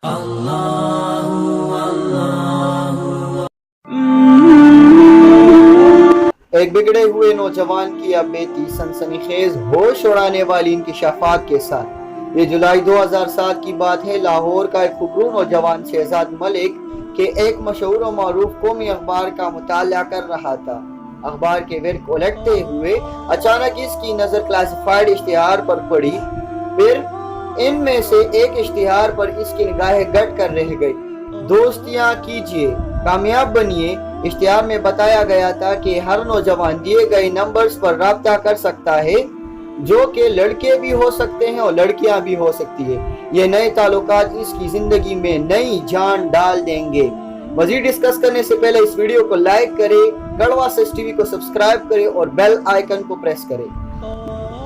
ایک بگڑے ہوئے نوجوان کی اب بیٹی سنسنیخیز ہوش اڑانے والی انکشافات کے ساتھ۔ یہ جولائی 2007 کی بات ہے۔ لاہور کا ایک خوبرو نوجوان شہزاد ملک کے ایک مشہور و معروف قومی اخبار کا مطالعہ کر رہا تھا۔ اخبار کے ورق الٹتے ہوئے اچانک اس کی نظر کلاسیفائیڈ اشتہار پر پڑی۔ پھر ان میں سے ایک اشتہار پر اس کی نگاہیں گٹ کر رہ گئی۔ دوستیاں کیجئے، کامیاب بنیے۔ اشتہار میں بتایا گیا تھا کہ ہر نوجوان دیے گئے نمبرز پر رابطہ کر سکتا ہے، جو کہ لڑکے بھی ہو سکتے ہیں اور لڑکیاں بھی ہو سکتی ہیں۔ یہ نئے تعلقات اس کی زندگی میں نئی جان ڈال دیں گے۔ مزید ڈسکس کرنے سے پہلے اس ویڈیو کو لائک کریں، کڑوا سچ ٹی وی کو سبسکرائب کریں اور بیل آئیکن کو پریس کریں۔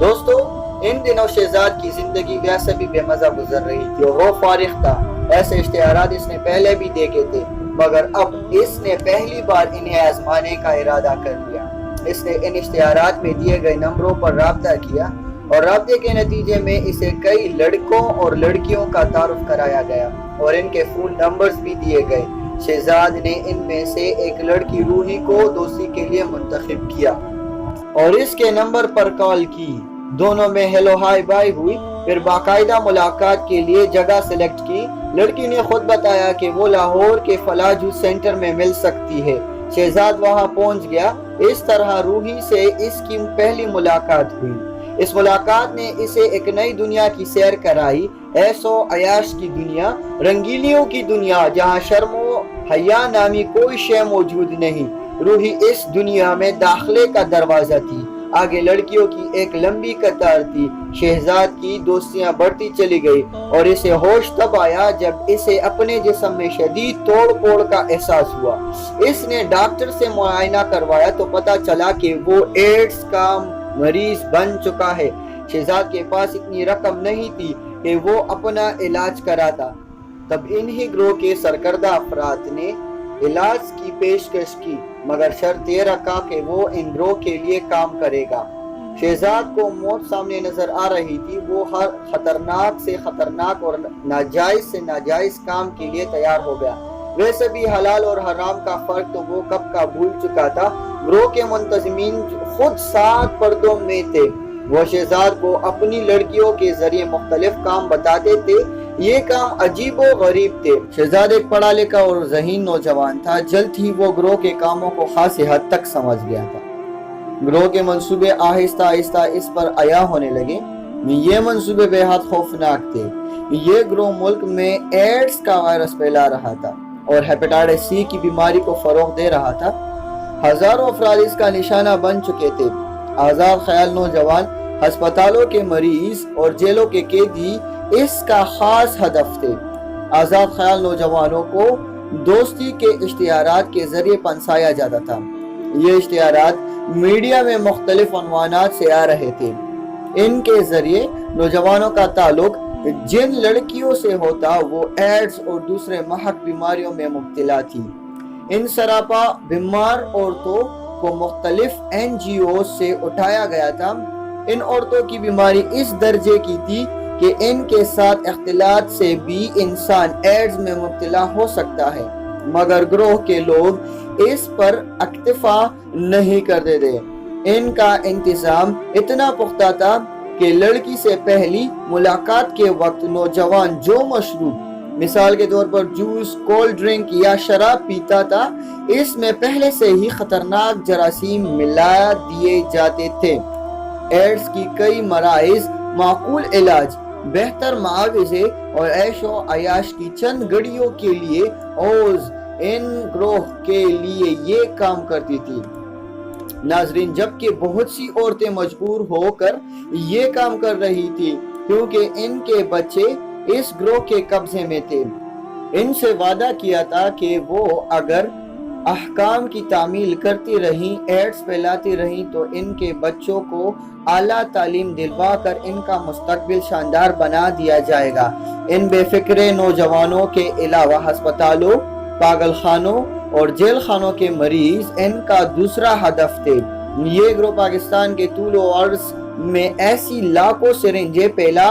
دوستو، ان دنوں شہزاد کی زندگی ویسے بھی بے مزہ گزر رہی تھی اور وہ فارغ تھا۔ ایسے اشتہارات اس نے پہلے بھی دیکھے تھے، مگر اب اس نے پہلی بار انہیں آزمانے کا ارادہ کر لیا۔ اس نے ان اشتہارات میں دیے گئے نمبروں پر رابطہ کیا اور رابطے کے نتیجے میں اسے کئی لڑکوں اور لڑکیوں کا تعارف کرایا گیا اور ان کے فون نمبرز بھی دیے گئے۔ شہزاد نے ان میں سے ایک لڑکی روحی کو دوستی کے لیے منتخب کیا اور اس کے نمبر پر کال کی۔ دونوں میں ہیلو ہائی بائی ہوئی، پھر باقاعدہ ملاقات کے لیے جگہ سلیکٹ کی۔ لڑکی نے خود بتایا کہ وہ لاہور کے فلاح جوس سینٹر میں مل سکتی ہے۔ شہزاد وہاں پہنچ گیا۔ اس طرح روحی سے اس کی پہلی ملاقات ہوئی۔ اس ملاقات نے اسے ایک نئی دنیا کی سیر کرائی، عیش و عیاش کی دنیا، رنگینیوں کی دنیا جہاں شرم و حیا نامی کوئی شے موجود نہیں۔ روحی اس دنیا میں داخلے کا دروازہ تھی۔ آگے لڑکیوں کی ایک لمبی قطار تھی۔ شہزاد کی دوستیاں بڑھتی چلی گئی اور اسے ہوش تب آیا جب اسے اپنے جسم میں شدید توڑ پھوڑ کا احساس ہوا۔ اس نے ڈاکٹر سے معائنہ کروایا تو پتہ چلا کہ وہ ایڈز کا مریض بن چکا ہے۔ شہزاد کے پاس اتنی رقم نہیں تھی کہ وہ اپنا علاج کراتا۔ تب انہی گروہ کے سرکردہ افراد نے علاج کی پیشکش کی، مگر شرط یہ رکھا کہ وہ ان گروہ کے لیے کام کرے گا۔ شہزاد کو موت سامنے نظر آ رہی تھی۔ وہ ہر خطرناک سے خطرناک اور ناجائز سے ناجائز کام کے لیے تیار ہو گیا۔ ویسے بھی حلال اور حرام کا فرق تو وہ کب کا بھول چکا تھا۔ گروہ کے منتظمین خود 7 پردوں میں تھے۔ وہ شہزاد کو اپنی لڑکیوں کے ذریعے مختلف کام بتاتے تھے۔ یہ کام عجیب و غریب تھے۔ شہزاد ایک پڑھا لکھا اور ذہین نوجوان تھا۔ جلد ہی وہ گروہ کے کاموں کو خاصی حد تک سمجھ گیا تھا۔ گروہ کے منصوبے آہستہ آہستہ اس پر عیاں ہونے لگے۔ یہ منصوبے بے حد خوفناک تھے۔ یہ گروہ ملک میں ایڈز کا وائرس پھیلا رہا تھا اور ہیپیٹائٹس سی کی بیماری کو فروغ دے رہا تھا۔ ہزاروں افراد اس کا نشانہ بن چکے تھے۔ آزاد خیال نوجوان، ہسپتالوں کے مریض اور جیلوں کے قیدی اس کا خاص ہدف تھے۔ آزاد خیال نوجوانوں کو دوستی کے اشتہارات کے ذریعے پنسایا جاتا تھا۔ یہ اشتہارات میڈیا میں مختلف عنوانات سے آ رہے تھے۔ ان کے ذریعے نوجوانوں کا تعلق جن لڑکیوں سے ہوتا وہ ایڈز اور دوسرے مہلک بیماریوں میں مبتلا تھی۔ ان سراپا بیمار عورتوں کو مختلف NGOs سے اٹھایا گیا تھا۔ ان عورتوں کی بیماری اس درجے کی تھی کہ ان کے ساتھ اختلاط سے بھی انسان ایڈز میں مبتلا ہو سکتا ہے، مگر گروہ کے لوگ اس پر اکتفا نہیں کرتے تھے۔ ان کا انتظام اتنا پختہ تھا کہ لڑکی سے پہلی ملاقات کے وقت نوجوان جو مشروب، مثال کے طور پر جوس، کولڈ ڈرنک یا شراب پیتا تھا، اس میں پہلے سے ہی خطرناک جراثیم ملا دیے جاتے تھے۔ ایڈز کی کئی مراحل، معقول علاج، بہتر معاوضے اور عیش و عیاش کی چند گھڑیوں کے لیے اوز ان گروہ کے لیے یہ کام کرتی تھی۔ ناظرین، جبکہ بہت سی عورتیں مجبور ہو کر یہ کام کر رہی تھی کیونکہ ان کے بچے اس گروہ کے قبضے میں تھے۔ ان سے وعدہ کیا تھا کہ وہ اگر احکام کی تعمیل کرتی رہیں، ایڈز پھیلاتی رہیں تو ان کے بچوں کو اعلیٰ تعلیم دلوا کر ان کا مستقبل شاندار بنا دیا جائے گا۔ ان بے فکر نوجوانوں کے علاوہ ہسپتالوں، پاگل خانوں اور جیل خانوں کے مریض ان کا دوسرا ہدف تھے۔ یہ گروہ پاکستان کے طول و عرض میں ایسی لاکھوں سرنجیں پھیلا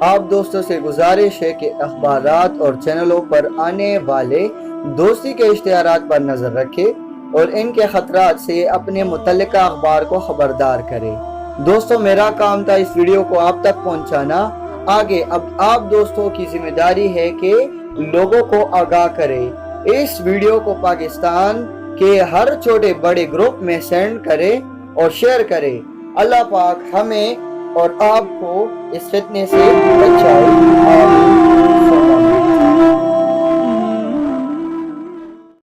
آپ دوستوں سے گزارش ہے کہ اخبارات اور چینلوں پر آنے والے دوستی کے اشتہارات پر نظر رکھے اور ان کے خطرات سے اپنے متعلقہ اخبار کو خبردار کرے۔ دوستوں میرا کام تھا اس ویڈیو کو آپ تک پہنچانا۔ آگے اب آپ دوستوں کی ذمہ داری ہے کہ لوگوں کو آگاہ کرے، اس ویڈیو کو پاکستان کے ہر چھوٹے بڑے گروپ میں سینڈ کرے اور شیئر کرے۔ اللہ پاک ہمیں اور آپ کو اس فتنے سے بچائے، آمین۔